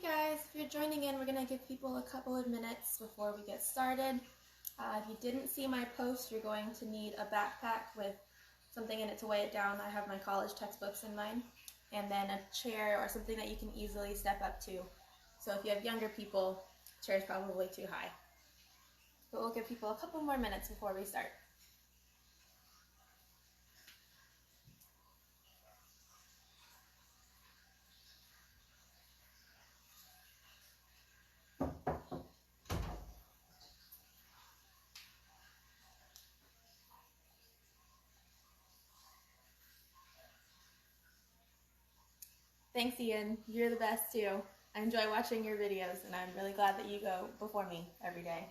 Hey guys, if you're joining in, we're going to give people a couple of minutes before we get started. If you didn't see my post, you're going to need a backpack with something in it to weigh it down. I have my college textbooks in mine, and then a chair or something that you can easily step up to. So if you have younger people, the chair is probably too high. But we'll give people a couple more minutes before we start. Thanks, Ian. You're the best too. I enjoy watching your videos, and I'm really glad that you go before me every day.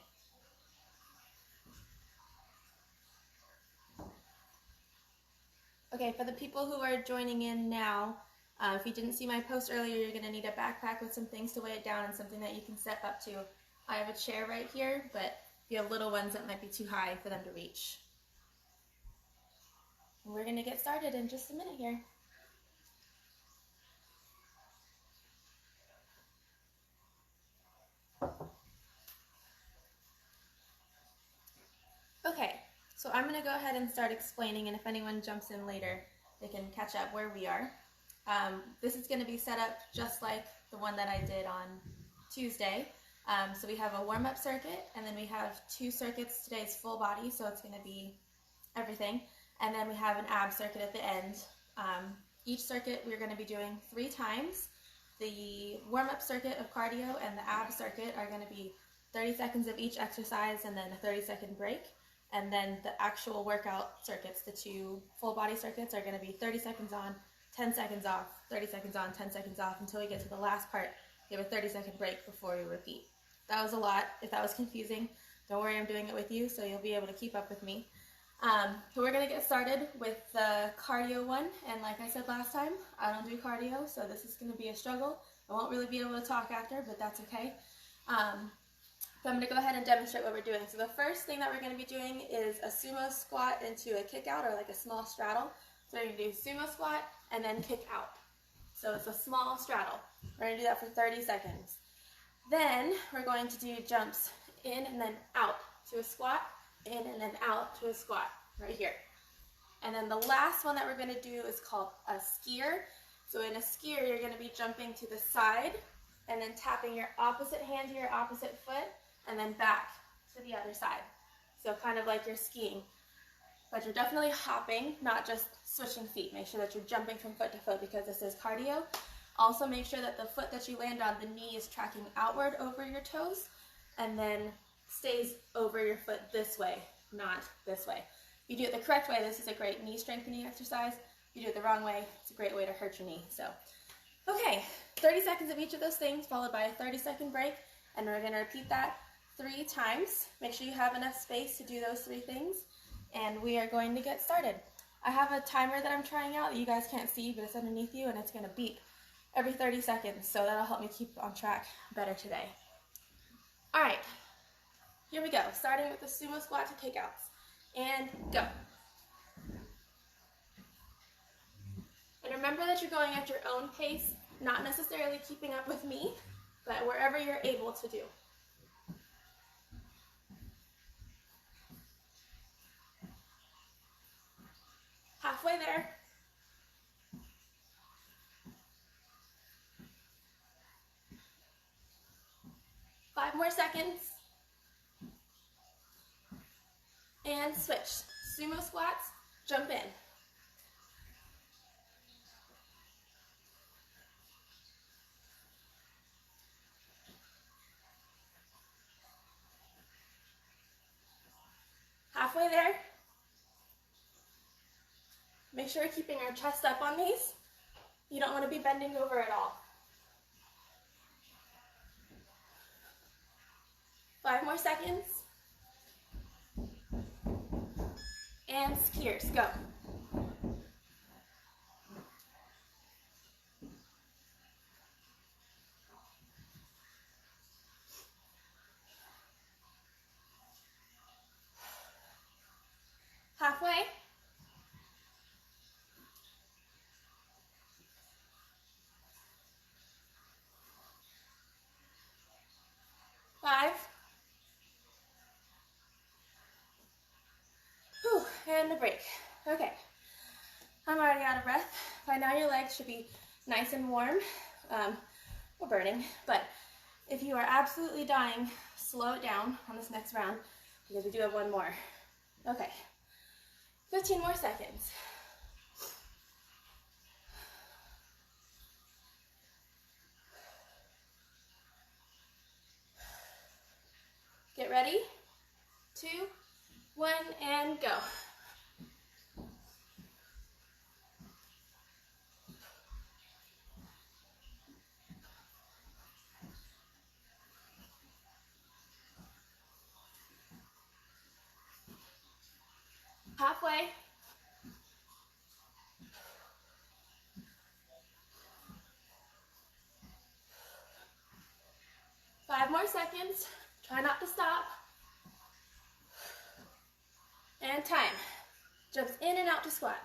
Okay, for the people who are joining in now, if you didn't see my post earlier, you're going to need a backpack with some things to weigh it down and something that you can step up to. I have a chair right here, but if you have little ones, that might be too high for them to reach. And we're going to get started in just a minute here. Okay, so I'm going to go ahead and start explaining, and if anyone jumps in later, they can catch up where we are. This is going to be set up just like the one that I did on Tuesday. So we have a warm-up circuit, and then we have two circuits. Today's full body, so it's going to be everything. And then we have an ab circuit at the end. Each circuit we're going to be doing 3 times. The warm-up circuit of cardio and the ab circuit are going to be 30 seconds of each exercise and then a 30-second break. And then the actual workout circuits, the 2 full body circuits, are going to be 30 seconds on, 10 seconds off, 30 seconds on, 10 seconds off, until we get to the last part. We have a 30-second break before we repeat. That was a lot. If that was confusing, don't worry, I'm doing it with you, so you'll be able to keep up with me. So we're going to get started with the cardio one, and like I said last time, I don't do cardio, so this is going to be a struggle. I won't really be able to talk after, but that's okay. So I'm going to go ahead and demonstrate what we're doing. So the first thing that we're going to be doing is a sumo squat into a kick out, or like a small straddle. So we're going to do sumo squat and then kick out. So it's a small straddle. We're going to do that for 30 seconds. Then we're going to do jumps in and then out to a squat, in and then out to a squat, right here. And then the last one that we're going to do is called a skier. So in a skier, you're going to be jumping to the side and then tapping your opposite hand to your opposite foot and then back to the other side. So kind of like you're skiing. But you're definitely hopping, not just switching feet. Make sure that you're jumping from foot to foot because this is cardio. Also make sure that the foot that you land on, the knee is tracking outward over your toes and then stays over your foot this way, not this way. If you do it the correct way, this is a great knee strengthening exercise. If you do it the wrong way, it's a great way to hurt your knee. So, okay, 30 seconds of each of those things followed by a 30-second break, and we're going to repeat that 3 times. Make sure you have enough space to do those 3 things, and we are going to get started. I have a timer that I'm trying out that you guys can't see, but it's underneath you, and it's going to beep every 30 seconds, so that'll help me keep on track better today. All right, here we go, starting with the sumo squat to kickouts, and go. And remember that you're going at your own pace, not necessarily keeping up with me, but wherever you're able to do. Halfway there. Five more seconds. And switch. Sumo squats, jump in. Halfway there. Make sure you're keeping our chest up on these. You don't want to be bending over at all. 5 more seconds. And skiers, go. Halfway. 5. Whew, and a break. Okay, I'm already out of breath. By now your legs should be nice and warm, or burning, but if you are absolutely dying, slow it down on this next round because we do have one more. Okay, 15 more seconds. Get ready. 2, 1, and go. Halfway. 5 more seconds. Try not to stop. And time. Jumps in and out to squat.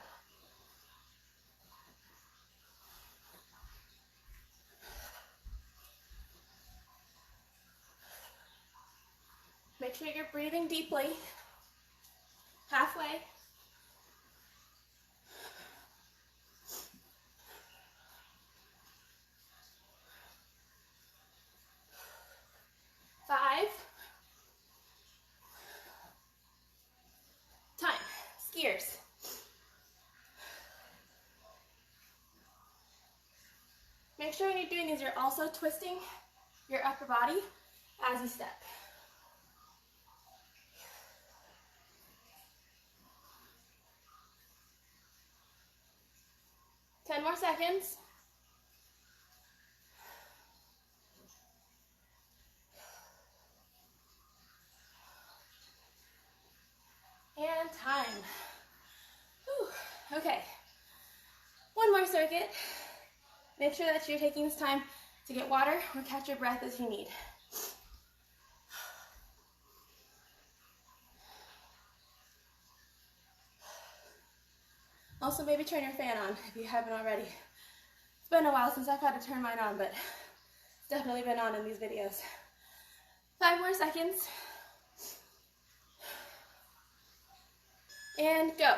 Make sure you're breathing deeply. Halfway. 5. Time. Skiers. Make sure when you're doing these, you're also twisting your upper body as you step. Ten more seconds. And time. Whew. Okay. One more circuit. Make sure that you're taking this time to get water or catch your breath as you need. Also, maybe turn your fan on if you haven't already. It's been a while since I've had to turn mine on, but it's definitely been on in these videos. 5 more seconds. And go.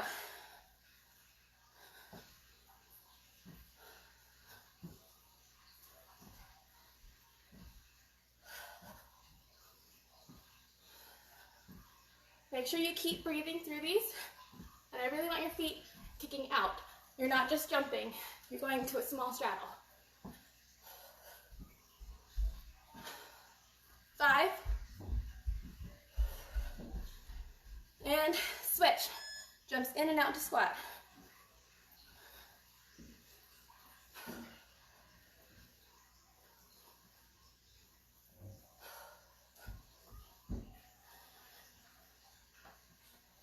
Make sure you keep breathing through these. And I really want your feet kicking out. You're not just jumping. You're going to a small straddle. 5. And switch. Jumps in and out to squat.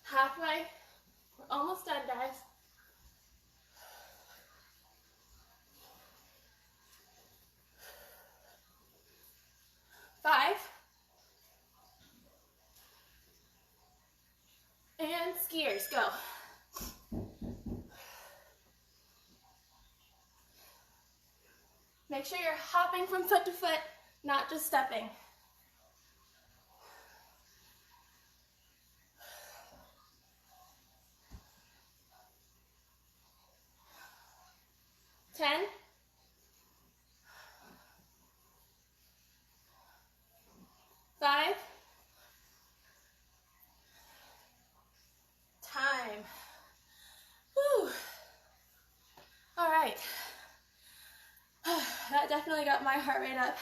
Halfway. We're almost done, guys. 5. And skiers, go. Make sure you're hopping from foot to foot, not just stepping. 10. 5. Time. Whew. All right. That definitely got my heart rate up.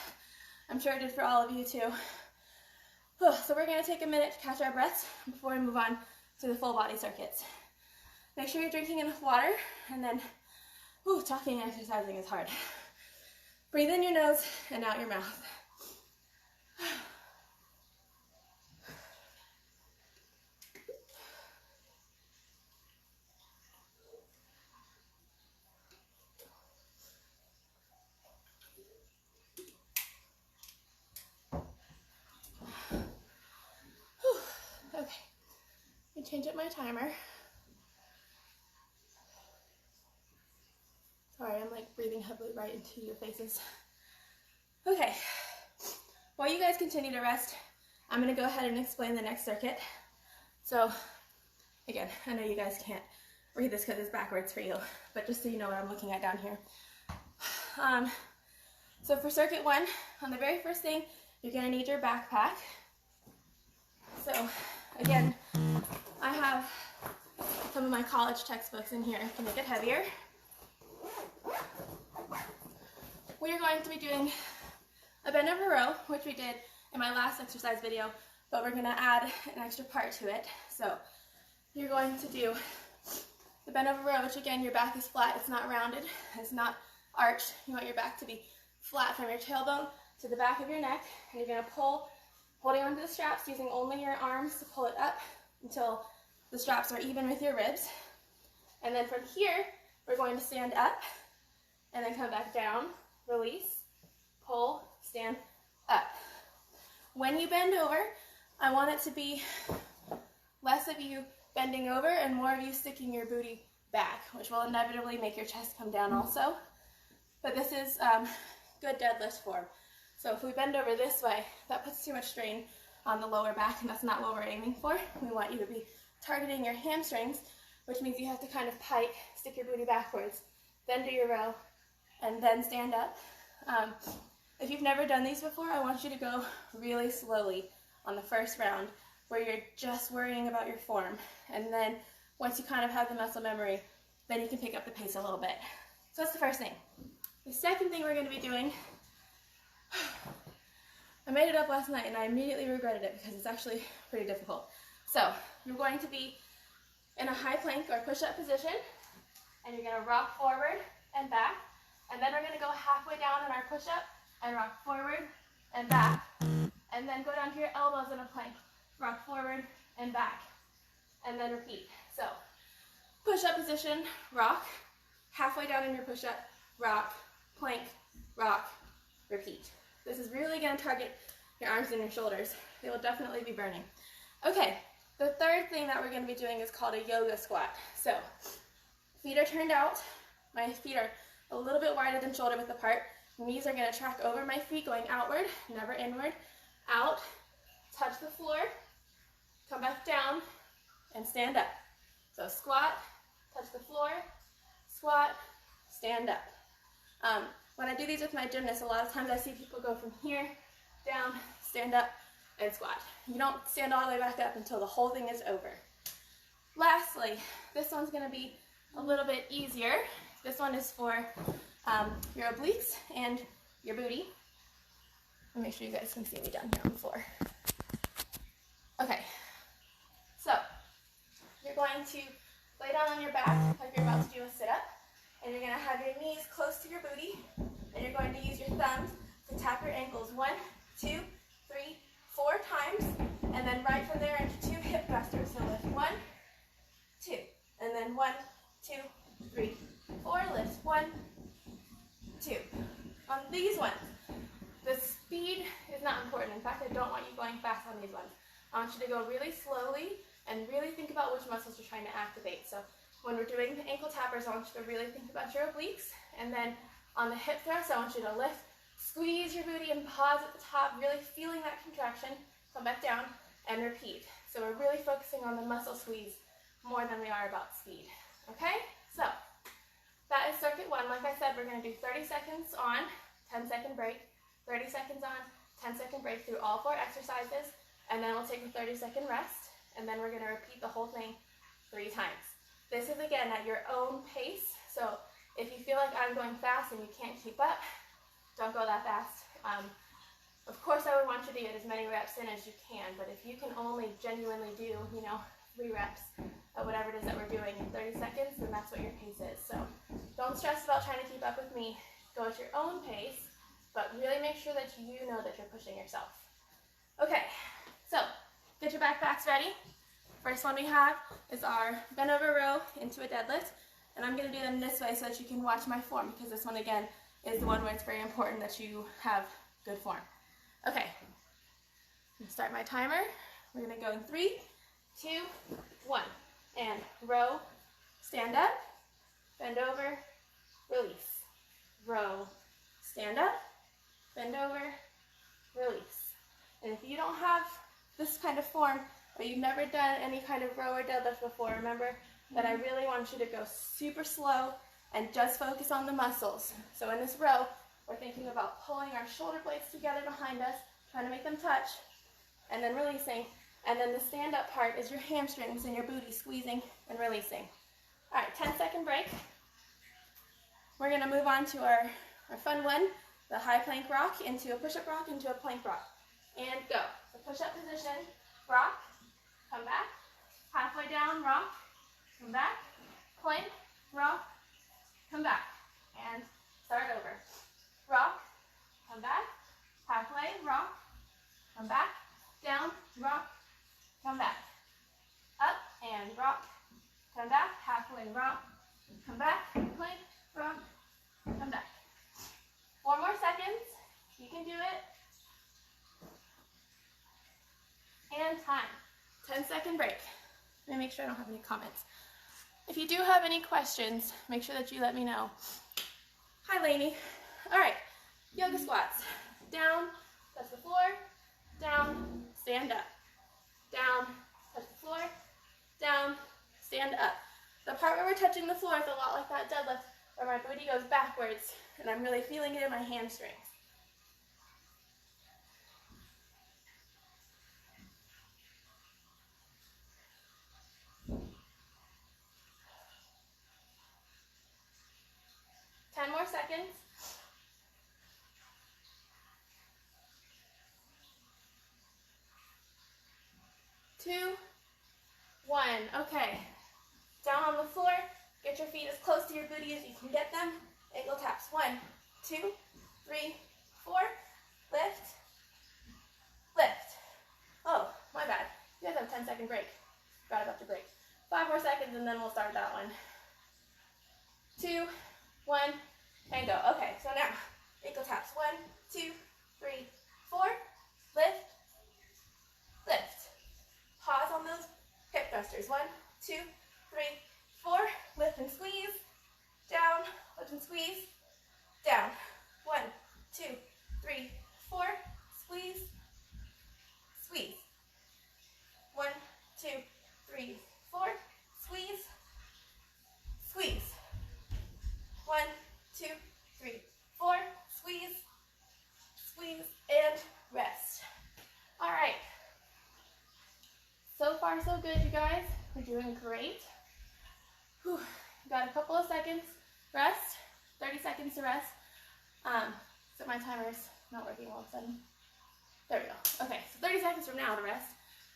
I'm sure it did for all of you too. So we're going to take a minute to catch our breaths before we move on to the full body circuits. Make sure you're drinking enough water, and then, talking and exercising is hard. Breathe in your nose and out your mouth. Okay, let me change up my timer. Sorry, I'm like breathing heavily right into your faces. Okay, while you guys continue to rest, I'm going to go ahead and explain the next circuit. So again, I know you guys can't read this because it's backwards for you, but just so you know what I'm looking at down here. So for circuit 1, on the very first thing, you're going to need your backpack. So again, I have some of my college textbooks in here to make it heavier. We are going to be doing a bend over row, which we did in my last exercise video, but we're going to add an extra part to it. So you're going to do the bend over row, which again, your back is flat, it's not rounded, it's not arched. You want your back to be flat from your tailbone to the back of your neck, and you're going to pull, holding onto the straps, using only your arms to pull it up until the straps are even with your ribs. And then from here, we're going to stand up and then come back down, release, pull, stand up. When you bend over, I want it to be less of you bending over and more of you sticking your booty back, which will inevitably make your chest come down also. But this is good deadlift form. So if we bend over this way, that puts too much strain on the lower back, and that's not what we're aiming for. We want you to be targeting your hamstrings, which means you have to kind of pike, stick your booty backwards, then do your row, and then stand up. If you've never done these before, I want you to go really slowly on the first round, where you're just worrying about your form. And then once you kind of have the muscle memory, then you can pick up the pace a little bit. So that's the first thing. The second thing we're going to be doing, I made it up last night and I immediately regretted it because it's actually pretty difficult. So you're going to be in a high plank or push-up position, and you're going to rock forward and back, and then we're going to go halfway down in our push-up and rock forward and back, and then go down to your elbows in a plank, rock forward and back, and then repeat. So push-up position, rock, halfway down in your push-up, rock, plank, rock, repeat. This is really going to target your arms and your shoulders. They will definitely be burning. Okay, the third thing that we're going to be doing is called a yoga squat. So feet are turned out. My feet are a little bit wider than shoulder width apart. Knees are going to track over my feet, going outward, never inward. Out, touch the floor, come back down, and stand up. So squat, touch the floor, squat, stand up. When I do these with my gymnasts, a lot of times I see people go from here, down, stand up, and squat. You don't stand all the way back up until the whole thing is over. Lastly, this one's going to be a little bit easier. This one is for your obliques and your booty. Let me make sure you guys can see me down here on the floor. Okay, so you're going to lay down on your back like you're about to do a sit-up, and you're going to have your knees close to your booty, and you're going to use your thumbs to tap your ankles 1, 2, 3, 4 times, and then right from there into 2 hip thrusters. So lift 1, 2, and then 1, 2, 3, 4, lift 1, 2. On these ones, the speed is not important. In fact, I don't want you going fast on these ones. I want you to go really slowly and really think about which muscles you're trying to activate. So when we're doing the ankle tappers, I want you to really think about your obliques. And then on the hip thrust, I want you to lift, squeeze your booty and pause at the top, really feeling that contraction. Come back down and repeat. So we're really focusing on the muscle squeeze more than we are about speed. Okay? So that is circuit 1. Like I said, we're going to do 30 seconds on, 10-second break, 30 seconds on, 10-second break through all 4 exercises, and then we'll take a 30-second rest, and then we're going to repeat the whole thing 3 times. This is, again, at your own pace, so if you feel like I'm going fast and you can't keep up, don't go that fast. Of course, I would want you to get as many reps in as you can, but if you can only genuinely do, 3 reps of whatever it is that we're doing in 30 seconds, then that's what your pace is. So don't stress about trying to keep up with me. Go at your own pace, but really make sure that you know that you're pushing yourself. Okay, so get your backpacks ready. First one we have is our bend over row into a deadlift, and I'm going to do them this way so that you can watch my form, because this one again is the one where it's very important that you have good form. Okay, I'm going to start my timer. We're going to go in 3, 2, 1, and row, stand up, bend over, release, row, stand up, bend over, release, this kind of form, but you've never done any kind of row or deadlift before, remember that I really want you to go super slow and just focus on the muscles. So in this row, we're thinking about pulling our shoulder blades together behind us, trying to make them touch, and then releasing. And then the stand-up part is your hamstrings and your booty squeezing and releasing. All right, 10-second break. We're gonna move on to our fun one, the high plank rock into a push-up rock into a plank rock. And go. So push-up position, rock, come back, halfway down, rock, come back, plank, rock, come back, and start over. Rock, come back, halfway, rock, come back, down, rock, come back, up and rock, come back, halfway, rock, come back, plank, rock, come back. 4 more seconds, you can do it. And time. 10-second break. Let me make sure I don't have any comments. If you do have any questions, make sure that you let me know. Hi, Lainey. All right, yoga squats. Down, touch the floor, down, stand up. Down, touch the floor, down, stand up. The part where we're touching the floor is a lot like that deadlift, where my booty goes backwards, and I'm really feeling it in my hamstrings. More seconds. 2, 1. Okay. Down on the floor. Get your feet as close to your booty as you can get them. Ankle taps. 1, 2, 3, 4. Lift. Lift. Oh, my bad. You guys have a 10-second break. Forgot about the break. 5 more seconds and then we'll start that one. 2, 1, and go. Okay, so now, ankle taps. 1, 2, 3, 4. Lift. Lift. Pause on those hip thrusters. 1, 2, 3, 4. Lift and squeeze. Down. Lift and squeeze. Down. 1, 2, 3, 4. Squeeze. Squeeze. 1, 2, 3, 4. Squeeze. Squeeze. 1, 2, 3, 4. Squeeze. Squeeze and rest. All right. So far, so good, you guys. We're doing great. Whew. Got a couple of seconds rest. 30 seconds to rest. So my timer's not working all of a sudden. There we go. Okay, so 30 seconds from now to rest.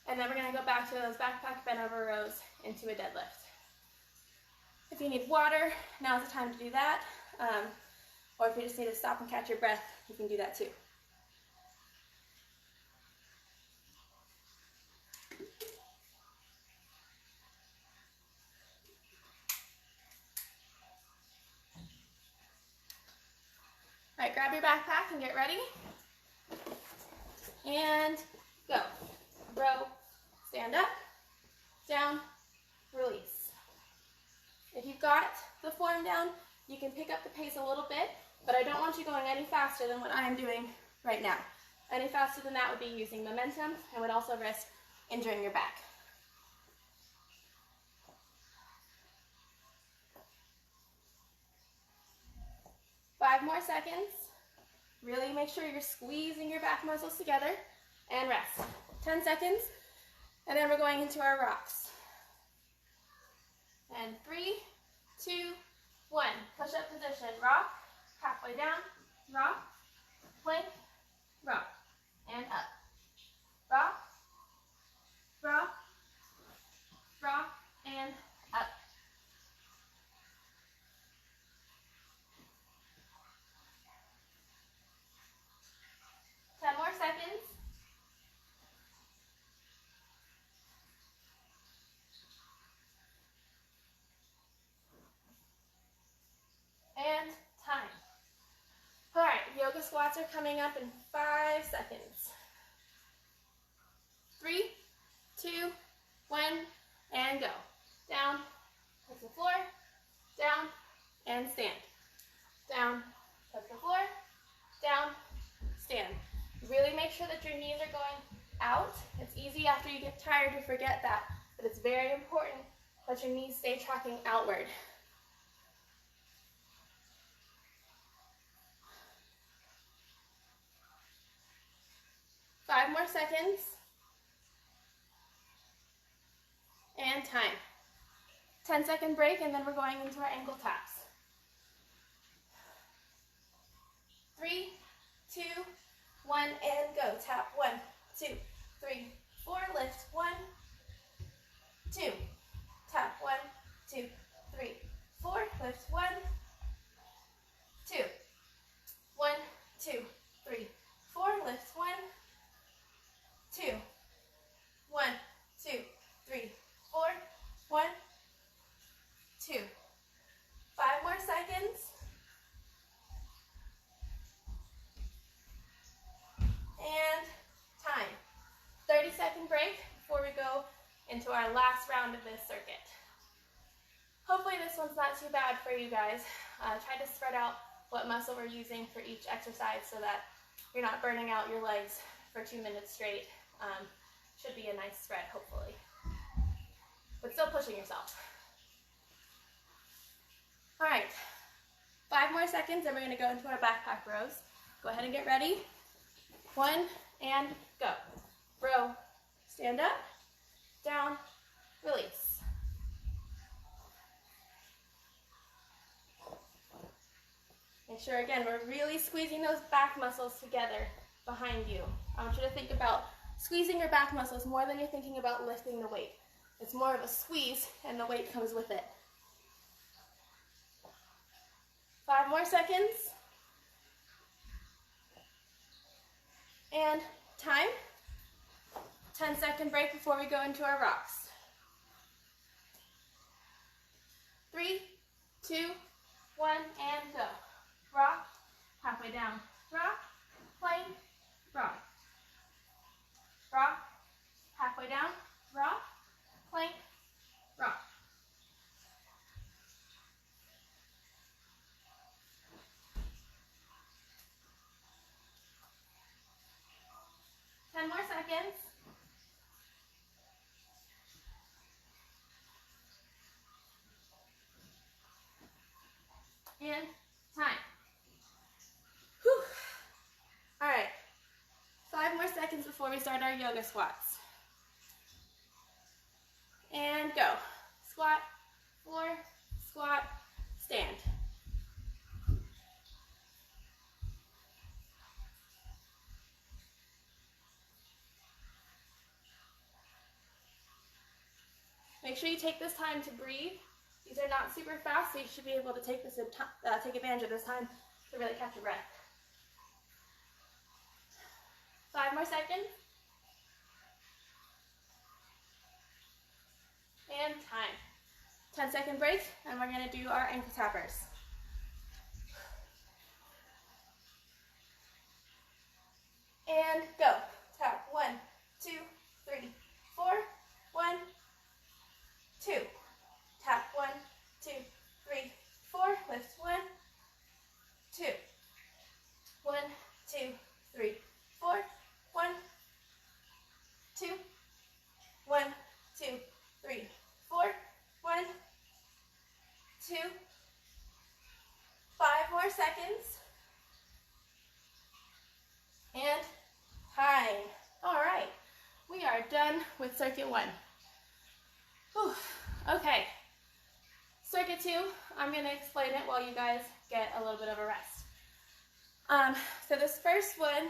And then we're going to go back to those backpack bent over rows into a deadlift. If you need water, now's the time to do that. Or if you just need to stop and catch your breath, you can do that too. All right, grab your backpack and get ready. And go. Row, stand up, down, release. If you've got the form down, you can pick up the pace a little bit, but I don't want you going any faster than what I'm doing right now. Any faster than that would be using momentum and would also risk injuring your back. Five more seconds. Really make sure you're squeezing your back muscles together and rest. 10 seconds, and then we're going into our rocks. And 3, 2, 1. Push-up position. Rock, halfway down, rock, plank, rock, and up. Rock, rock, rock, and up. More seconds. And time. All right, yoga squats are coming up in 5 seconds. 3, 2, 1, and go. Down, touch the floor, down, and stand. Down, touch the floor, down, stand. Really make sure that your knees are going out. It's easy after you get tired to forget that, but it's very important that your knees stay tracking outward. 5 more seconds. And time. 10-second break, and then we're going into our ankle taps. 3, 2, 1, and go. Tap 1, 2, 3, 4. Lift 1, 2. Tap 1, 2, 3, 4. Lift 1, 2. 1, 2, 3, 4. Lift 1, 2. 1, 2, 3, 4. 1, 2. 5 more seconds. And time. 30-second break before we go into our last round of this circuit. Hopefully this one's not too bad for you guys. Try to spread out what muscle we're using for each exercise so that you're not burning out your legs for 2 minutes straight. Should be a nice spread, hopefully. But still pushing yourself. All right, 5 more seconds and we're gonna go into our backpack rows. Go ahead and get ready. 1, and go. Row, stand up, down, release. Make sure, again, we're really squeezing those back muscles together behind you. I want you to think about squeezing your back muscles more than you're thinking about lifting the weight. It's more of a squeeze and the weight comes with it. 5 more seconds. And time. 10-second break before we go into our rocks. 3, 2, 1, and go. Rock, halfway down. Rock, plank, rock. Rock, halfway down. Rock, plank, rock. 10 more seconds. And time. Whew. All right. 5 more seconds before we start our yoga squats. And go. Squat, floor, squat, stand. Make sure you take this time to breathe. These are not super fast, so you should be able to take advantage of this time to really catch your breath. 5 more seconds. And time. 10-second break, and we're going to do our ankle tappers. And go. Tap 1, 2, 3, 4. 1, 2. Tap 1, 2, 3, 4. Lift 1, 2. 1, 2, 3, 4. 1, 2. 1, 2, 3, 4. 1, 2. 5 more seconds. And time. All right, we are done with circuit 1. Whew. Okay, circuit 2, I'm going to explain it while you guys get a little bit of a rest. So this first one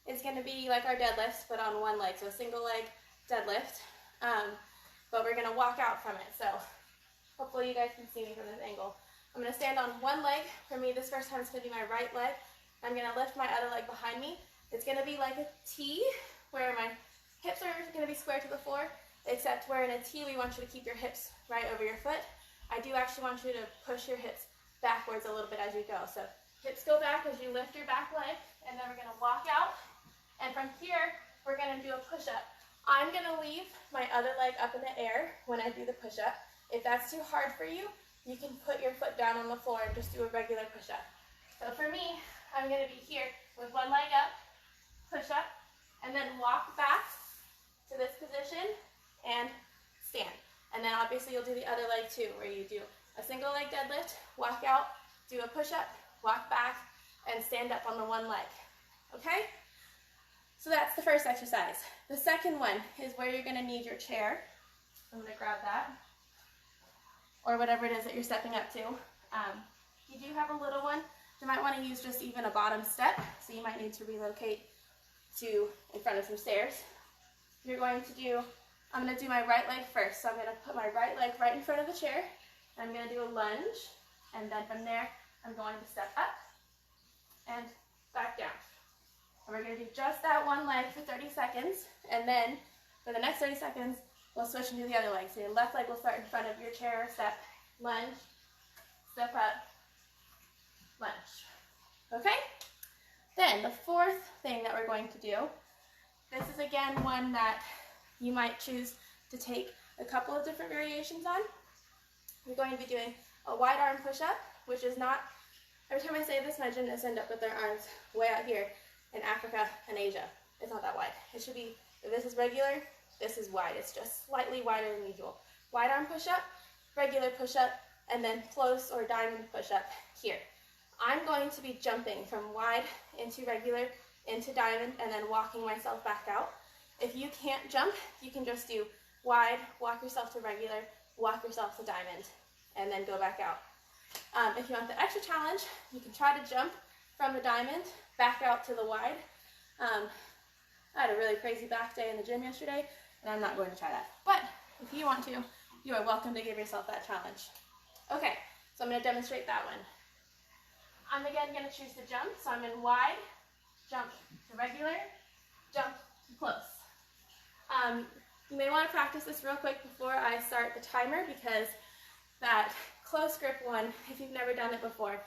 is going to be like our deadlifts, but on one leg, so a single leg deadlift, but we're going to walk out from it, so hopefully you guys can see me from this angle. I'm going to stand on one leg. For me, this first time it's going to be my right leg. I'm going to lift my other leg behind me. It's going to be like a T, where my hips are going to be square to the floor, except where in a T we want you to keep your hips right over your foot. I do actually want you to push your hips backwards a little bit as you go. So hips go back as you lift your back leg, and then we're going to walk out. And from here, we're going to do a push-up. I'm going to leave my other leg up in the air when I do the push-up. If that's too hard for you, you can put your foot down on the floor and just do a regular push-up. So for me, I'm going to be here with one leg up, push up, and then walk back to this position and stand. And then obviously you'll do the other leg too, where you do a single leg deadlift, walk out, do a push-up, walk back, and stand up on the one leg. Okay? So that's the first exercise. The second one is where you're going to need your chair. I'm going to grab that. Or whatever it is that you're stepping up to. If you do have a little one, you might want to use just even a bottom step. So you might need to relocate to in front of some stairs. You're going to do, I'm going to do my right leg first. So I'm going to put my right leg right in front of the chair. I'm going to do a lunge. And then from there, I'm going to step up and back down. And we're going to do just that one leg for 30 seconds. And then for the next 30 seconds, we'll switch and do the other leg. So your left leg will start in front of your chair or step, lunge, step up, lunge. Okay? Then the fourth thing that we're going to do, this is again one that you might choose to take a couple of different variations on. We're going to be doing a wide arm push-up, which is not, every time I say this, my gymnasts end up with their arms way out here in Africa and Asia. It's not that wide. It should be, if this is regular, this is wide. It's just slightly wider than usual. Wide arm push-up, regular push-up, and then close or diamond push-up here. I'm going to be jumping from wide into regular, into diamond, and then walking myself back out. If you can't jump, you can just do wide, walk yourself to regular, walk yourself to diamond, and then go back out. If you want the extra challenge, you can try to jump from the diamond back out to the wide. I had a really crazy back day in the gym yesterday, and I'm not going to try that. But if you want to, you are welcome to give yourself that challenge. Okay, so I'm going to demonstrate that one. I'm again going to choose to jump, so I'm in wide, jump to regular, jump to close. You may want to practice this real quick before I start the timer, because that close grip one, if you've never done it before,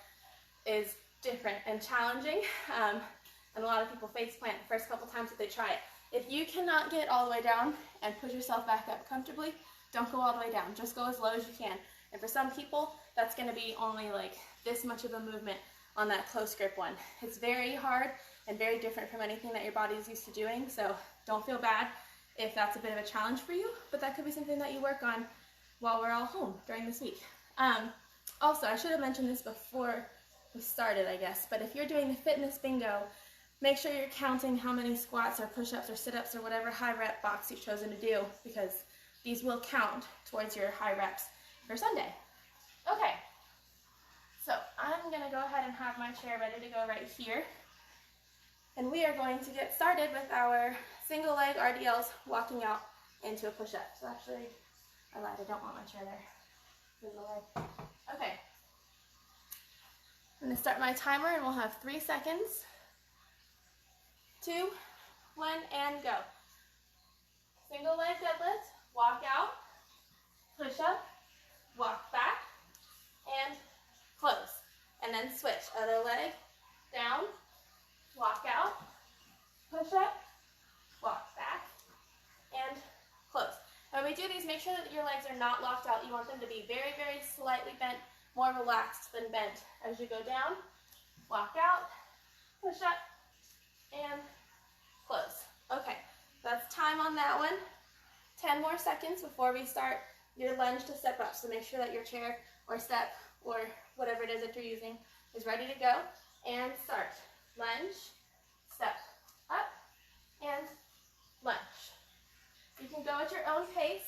is different and challenging, and a lot of people face plant the first couple times that they try it. If you cannot get all the way down and push yourself back up comfortably, don't go all the way down. Just go as low as you can. And for some people, that's going to be only like this much of a movement on that close grip one. It's very hard and very different from anything that your body is used to doing, so don't feel bad if that's a bit of a challenge for you, but that could be something that you work on while we're all home during this week. Also, I should have mentioned this before we started, I guess, but if you're doing the fitness bingo, make sure you're counting how many squats or push-ups or sit-ups or whatever high rep box you've chosen to do, because these will count towards your high reps for Sunday. Okay, so I'm going to go ahead and have my chair ready to go right here. And we are going to get started with our single leg RDLs walking out into a push-up. So actually, I lied, I don't want my chair there. Single leg. Okay. I'm going to start my timer and we'll have 3 seconds. 2, 1, and go. Single leg deadlift, walk out, push up, walk back, and close. And then switch. Other leg, down, walk out, push up, walk back, and close. When we do these, make sure that your legs are not locked out. You want them to be very, very slightly bent, more relaxed than bent. As you go down, walk out, push up, and close. Okay, that's time on that one. 10 more seconds before we start your lunge to step up. So make sure that your chair or step or whatever it is that you're using is ready to go. And start. Lunge, step up, and lunge. You can go at your own pace,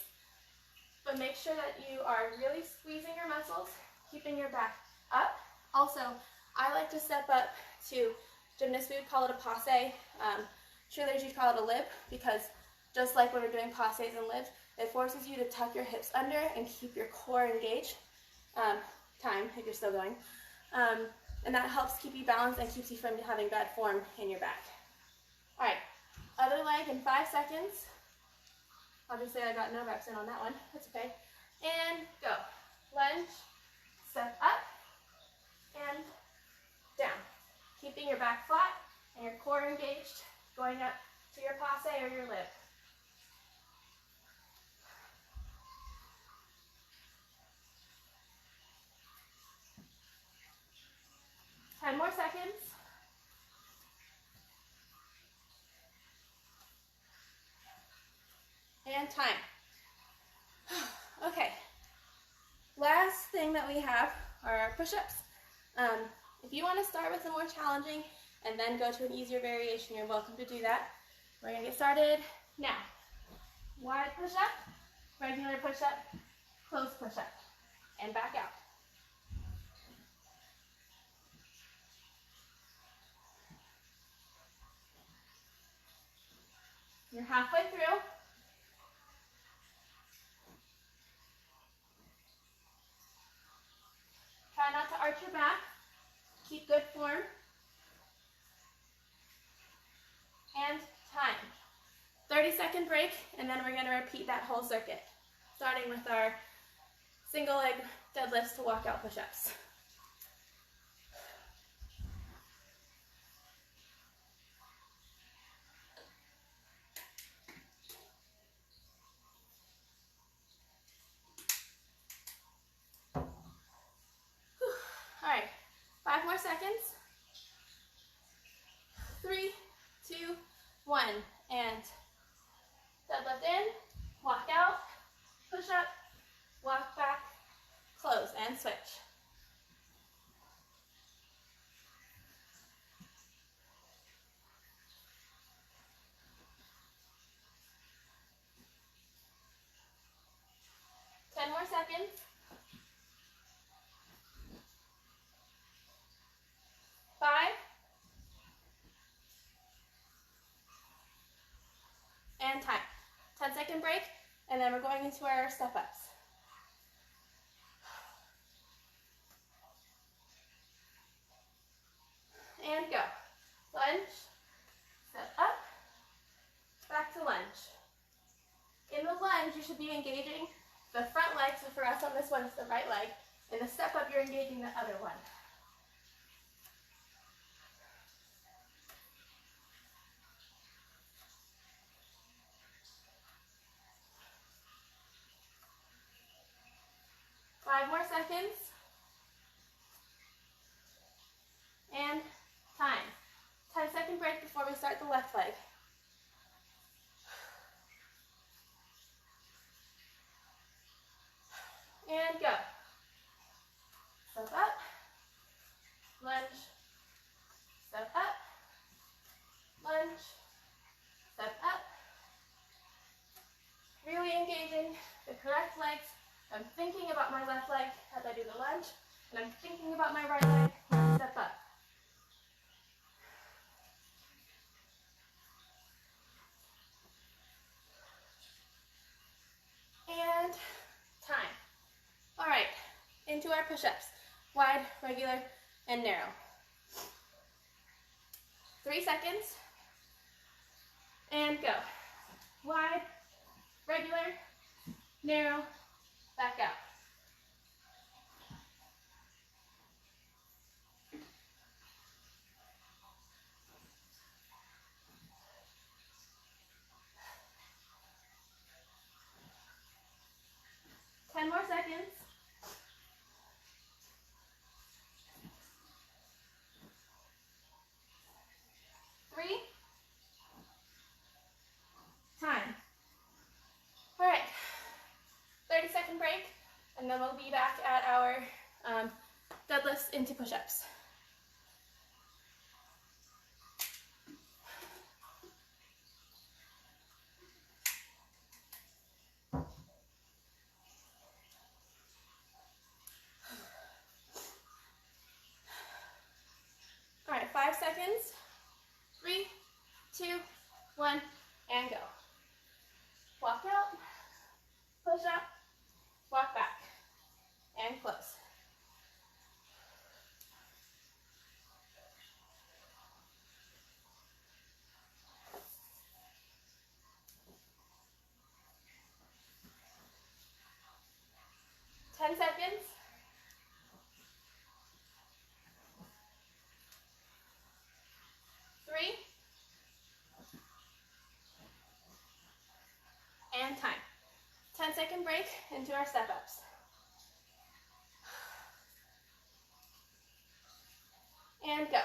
but make sure that you are really squeezing your muscles, keeping your back up. Also, I like to step up to, gymnasts we would call it a passe. Cheerleaders you'd call it a lib, because just like when we're doing passes and libs, it forces you to tuck your hips under and keep your core engaged. Time, if you're still going. And that helps keep you balanced and keeps you from having bad form in your back. All right, other leg in 5 seconds. Obviously, I got no reps in on that one. That's okay. And go. Lunge, step up, and down. Keeping your back flat and your core engaged, going up to your passe or your lib. Ten more seconds. and time. Okay, last thing that we have are our push-ups. If you want to start with a more challenging and then go to an easier variation, you're welcome to do that. We're going to get started now. Wide push-up, regular push-up, close push-up, and back out. You're halfway through. Try not to arch your back. Keep good form. And time. 30-second break, and then we're going to repeat that whole circuit, starting with our single leg deadlifts to walkout push-ups. All right, 5 more seconds. 3, 2, 1, and deadlift in, walk out, push up, walk back, close, and switch. Ten more seconds. 5, and time. 10-second break, and then we're going into our step-ups. And go. Lunge, step up, back to lunge. In the lunge, you should be engaging the front leg, so for us on this one, it's the right leg. In the step up, you're engaging the other one. Five more seconds. And time. 10-second break before we start the left leg. And go. Step up, lunge, step up, lunge, step up. Really engaging the correct legs. I'm thinking about my left leg as I do the lunge, and I'm thinking about my right leg when I step up. And time. All right, into our push-ups. Wide, regular, and narrow. 3 seconds. And go. Wide, regular, narrow, back out. Ten more seconds. 3. Time. All right, 30-second break, and then we'll be back at our deadlifts into push-ups. All right, 5 seconds. 3, 2, 1, and go. Walk out, push up, walk back, and close. Ten seconds. 3, and time. 10-second break into our step-ups. And go.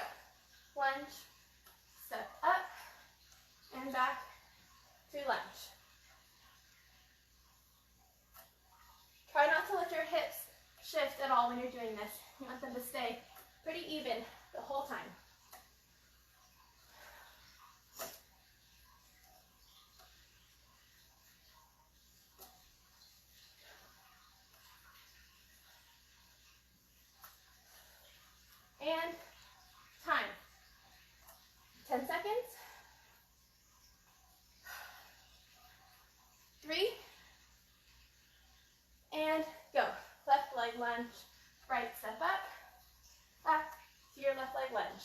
Lunge, step up, and back to lunge. Try not to let your hips shift at all when you're doing this. You want them to stay pretty even the whole time. And time. 10 seconds. 3. And go. Left leg lunge, right step up, back to your left leg lunge.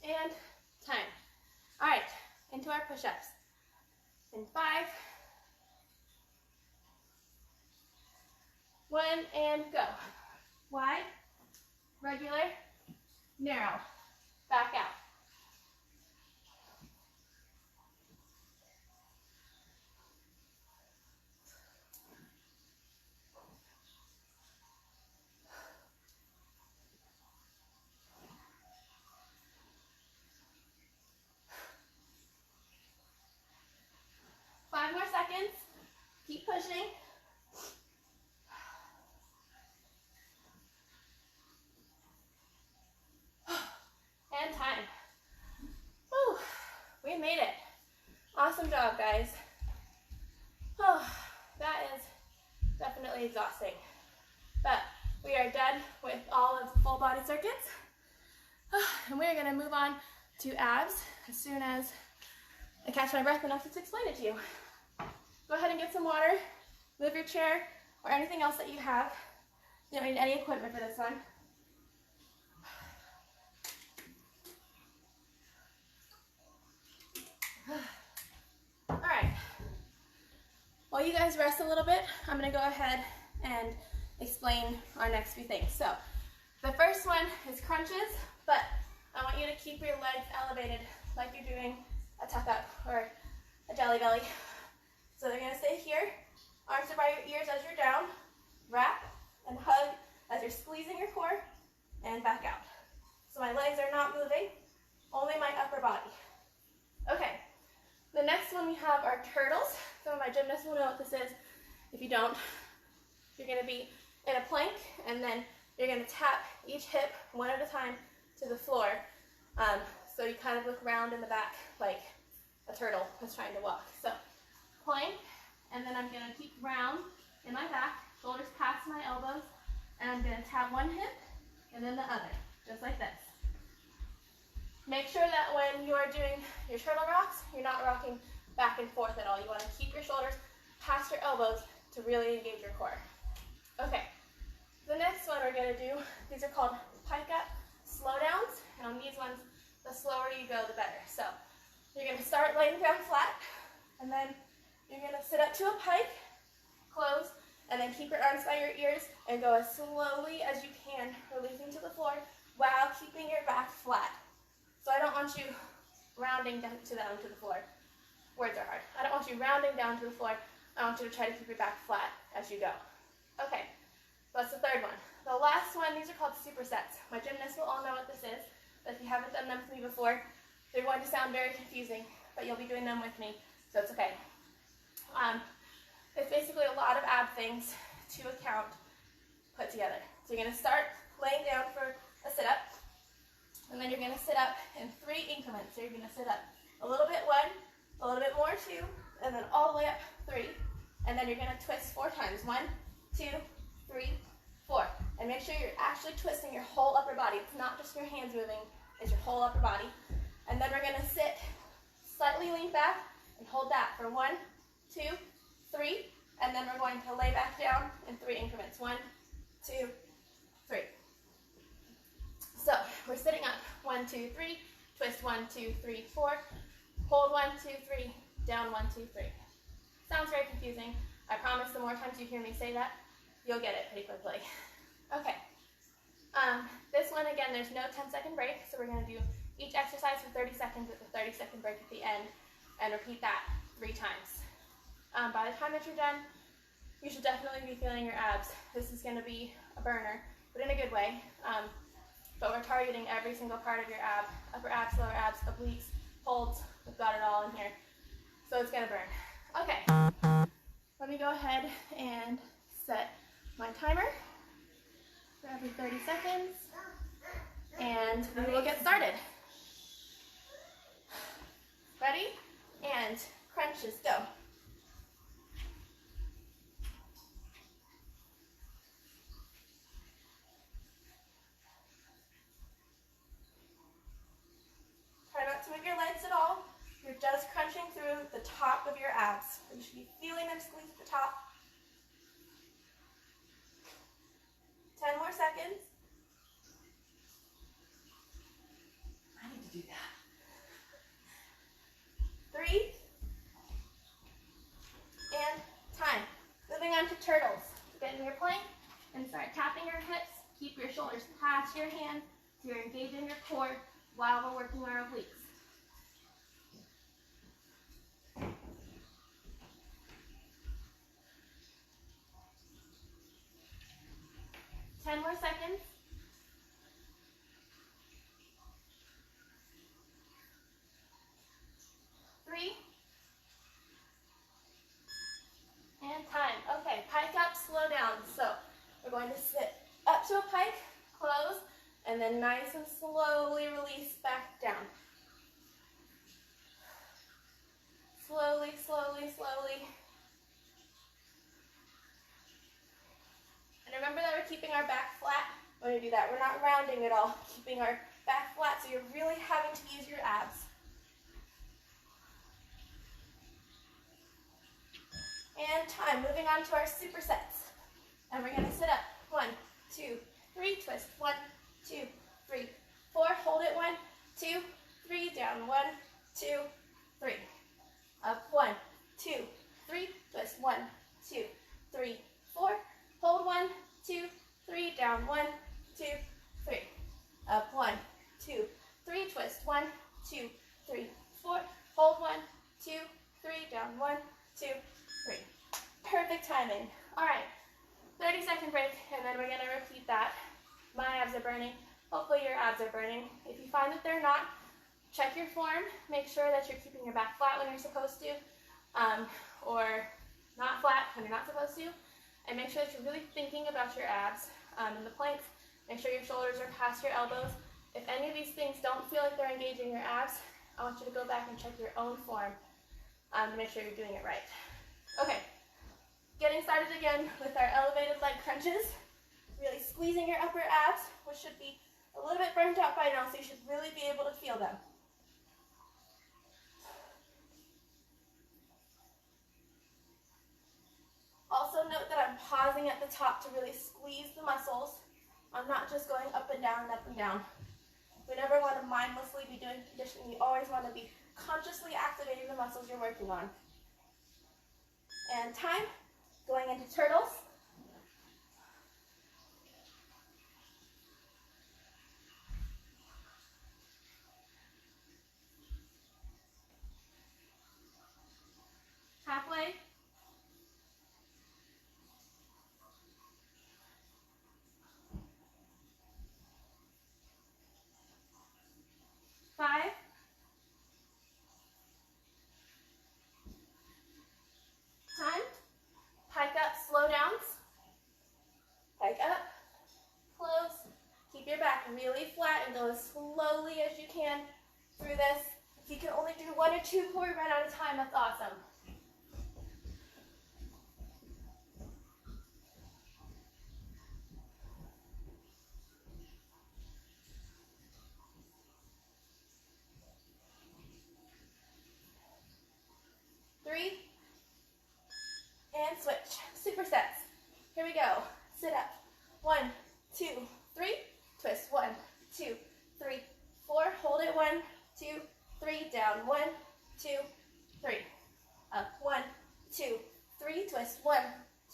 And time. All right, into our push-ups. In 5, 1, and go. Wide, regular, narrow, back out. Five more seconds. Keep pushing. And time. Whew, we made it. Awesome job, guys. Oh, that is definitely exhausting. But we are done with all of the full body circuits. And we're gonna move on to abs as soon as I catch my breath enough to explain it to you. Go ahead and get some water, move your chair, or anything else that you have. You don't need any equipment for this one. All right. While you guys rest a little bit, I'm gonna go ahead and explain our next few things. So, the first one is crunches, but I want you to keep your legs elevated like you're doing a tuck up or a jelly belly. So they're gonna stay here, arms are by your ears as you're down, wrap and hug as you're squeezing your core, and back out. So my legs are not moving, only my upper body. Okay, the next one we have are turtles. Some of my gymnasts will know what this is. If you don't, you're gonna be in a plank, and then you're gonna tap each hip one at a time to the floor. So you kind of look round in the back like a turtle is trying to walk. So plank, and then I'm gonna keep round in my back, shoulders past my elbows, and I'm gonna tap one hip and then the other, just like this. Make sure that when you are doing your turtle rocks, you're not rocking back and forth at all. You wanna keep your shoulders past your elbows to really engage your core. Okay, the next one we're gonna do, these are called pike up slow downs, and on these ones, the slower you go, the better. So you're gonna start laying down flat, and then you're gonna sit up to a pike, close, and then keep your arms by your ears and go as slowly as you can, releasing to the floor while keeping your back flat. So I don't want you rounding down to the floor. Words are hard. I don't want you rounding down to the floor. I want you to try to keep your back flat as you go. Okay, so that's the third one. The last one, these are called supersets. My gymnasts will all know what this is, but if you haven't done them with me before, they're going to sound very confusing, but you'll be doing them with me, so it's okay. It's basically a lot of ab things to a count put together. So you're going to start laying down for a sit-up, and then you're going to sit up in 3 increments. So you're going to sit up a little bit 1, a little bit more 2, and then all the way up 3, and then you're going to twist 4 times. 1, 2, 3, 4. And make sure you're actually twisting your whole upper body. It's not just your hands moving, it's your whole upper body. And then we're going to sit, slightly lean back, and hold that for 1, 2, 3, and then we're going to lay back down in 3 increments. 1, 2, 3. So we're sitting up, 1, 2, 3, twist 1, 2, 3, 4, hold 1, 2, 3, down 1, 2, 3. Sounds very confusing. I promise the more times you hear me say that, you'll get it pretty quickly. Okay, this one one, again, there's no 10-second break, so we're going to do each exercise for 30 seconds with a 30-second break at the end, and repeat that 3 times. By the time that you're done, you should definitely be feeling your abs. This is going to be a burner, but in a good way. But we're targeting every single part of your ab, upper abs, lower abs, obliques, holds. We've got it all in here. So it's going to burn. Okay, let me go ahead and set my timer for every 30 seconds, and we will get started. Ready? And crunches, go. Try not to move your legs at all. You're just crunching through the top of your abs. You should be feeling them squeeze at the top. 10 more seconds. I need to do that. 3. And time. Moving on to turtles. Get in your plank and start tapping your hips. Keep your shoulders past your hands so you're engaging your core while we're working our obliques. 10 more seconds. 3. And time. Okay, pike up, slow down. So we're going to sit up to a pike, close, and then nice and slowly release back down. Slowly, slowly, slowly. And remember that we're keeping our back flat when we do that. We're not rounding at all, keeping our back flat, so you're really having to use your abs. And time. Moving on to our supersets. And we're going to sit up. 1, 2, 3, twist. 1, 2, 3, 4. Hold it. 1, 2, 3. Down. 1, 2, 3. Up. 1, 2, 3. Twist. 1, 2, 3, 4. Hold. 1, 2, 3. Down. 1, 2, 3. Up. 1, 2, 3. Twist. 1, 2, 3, 4. Hold. 1, 2, 3. Down. 1, 2, 3. Perfect timing. All right, 30-second break, and then we're going to repeat that. My abs are burning. Hopefully your abs are burning. If you find that they're not, check your form. Make sure that you're keeping your back flat when you're supposed to, or not flat when you're not supposed to. And make sure that you're really thinking about your abs. In the planks, make sure your shoulders are past your elbows. If any of these things don't feel like they're engaging your abs, I want you to go back and check your own form to make sure you're doing it right. Okay, getting started again with our elevated leg crunches. Really squeezing your upper abs, which should be a little bit burnt out by now, so you should really be able to feel them. Also note that I'm pausing at the top to really squeeze the muscles. I'm not just going up and down and up and down. We never want to mindlessly be doing conditioning. You always want to be consciously activating the muscles you're working on. And time, going into turtles. Halfway. 5. Time. Pike up, slow downs. Pike up, close. Keep your back really flat and go as slowly as you can through this. If you can only do 1 or 2 before we run out of time, that's awesome. Three, and switch. Supersets. Here we go. Sit up. 1, 2, 3. Twist. 1, 2, 3, 4. Hold it. 1, 2, 3. Down. 1, 2, 3. Up. 1, 2, 3. Twist. 1,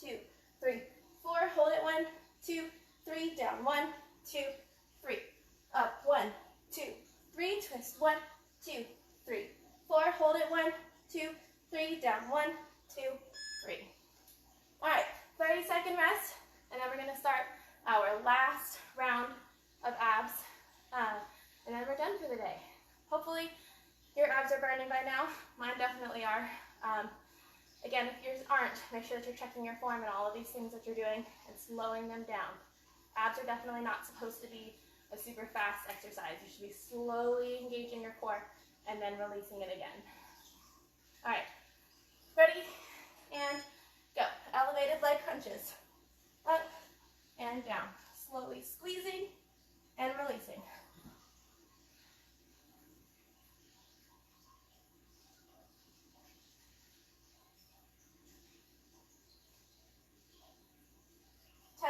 2, 3, 4. Hold it. 1, 2, 3. Down. 1, 2, 3. Up, 1, 2, 3, twist, 1, 2, 3, 4, hold it, 1, 2, 3, down, 1, 2, 3. All right, 30-second rest, and then we're gonna start our last round of abs, and then we're done for the day. Hopefully your abs are burning by now. Mine definitely are. Again, if yours aren't, make sure that you're checking your form and all of these things that you're doing and slowing them down. Abs are definitely not supposed to be a super fast exercise. You should be slowly engaging your core and then releasing it again. All right, ready, and go. Elevated leg crunches. Up and down. Slowly squeezing and releasing.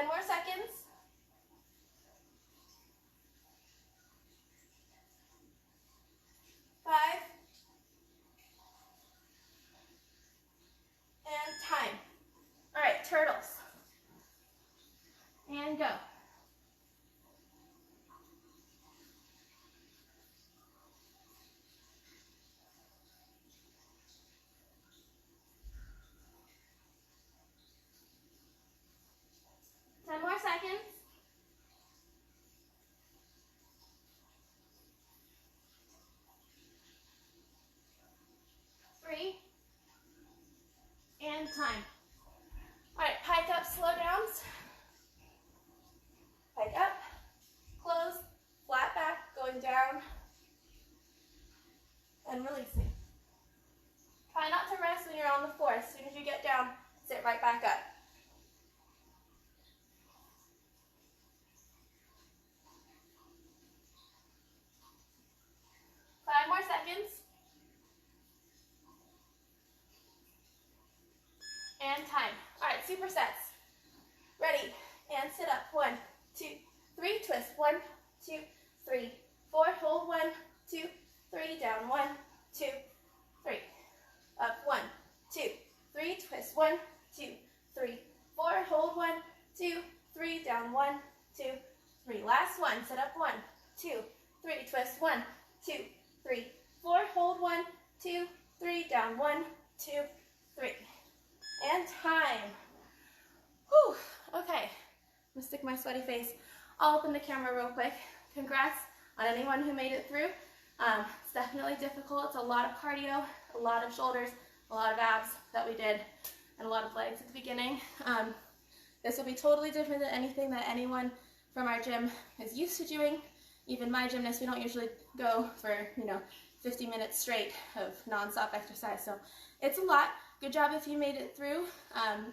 More seconds. 5. And time. All right, turtles. And go. More seconds. 3. And time. All right, pike up, slow downs. Pike up, close, flat back, going down, and releasing. Try not to rest when you're on the floor. As soon as you get down, sit right back up. 5 more seconds. And time. All right, supersets. Ready, and sit up. 1, 2, 3, twist. 1, 2, 3, 4, hold. 1, 2, 3, down. 1, 2, 3. Up. 1, 2, 3, twist. 1, 2, 3, 4, hold. 1, 2, 3, down. 1, 2, 3. Last one. Sit up. 1, 2, 3, twist. 1, 2, 3, 4, hold. 1, 2, 3, down. 1, 2, 3. And time. Whew. Okay, I'm gonna stick my sweaty face. I'll open the camera real quick. Congrats on anyone who made it through. It's definitely difficult. It's a lot of cardio, a lot of shoulders, a lot of abs that we did, and a lot of legs at the beginning. This will be totally different than anything that anyone from our gym is used to doing. Even my gymnast, we don't usually go for, 50 minutes straight of non-stop exercise. So it's a lot. Good job if you made it through.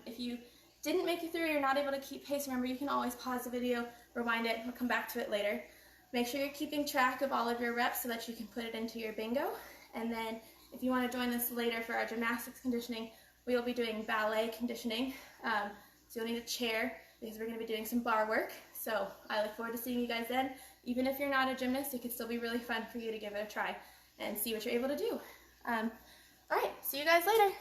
If you didn't make it through, you're not able to keep pace, remember you can always pause the video, rewind it, we'll come back to it later. Make sure you're keeping track of all of your reps so that you can put it into your bingo. And then if you want to join us later for our gymnastics conditioning, we will be doing ballet conditioning. So you'll need a chair because we're going to be doing some bar work. So I look forward to seeing you guys then. Even if you're not a gymnast, it could still be really fun for you to give it a try and see what you're able to do. All right, see you guys later.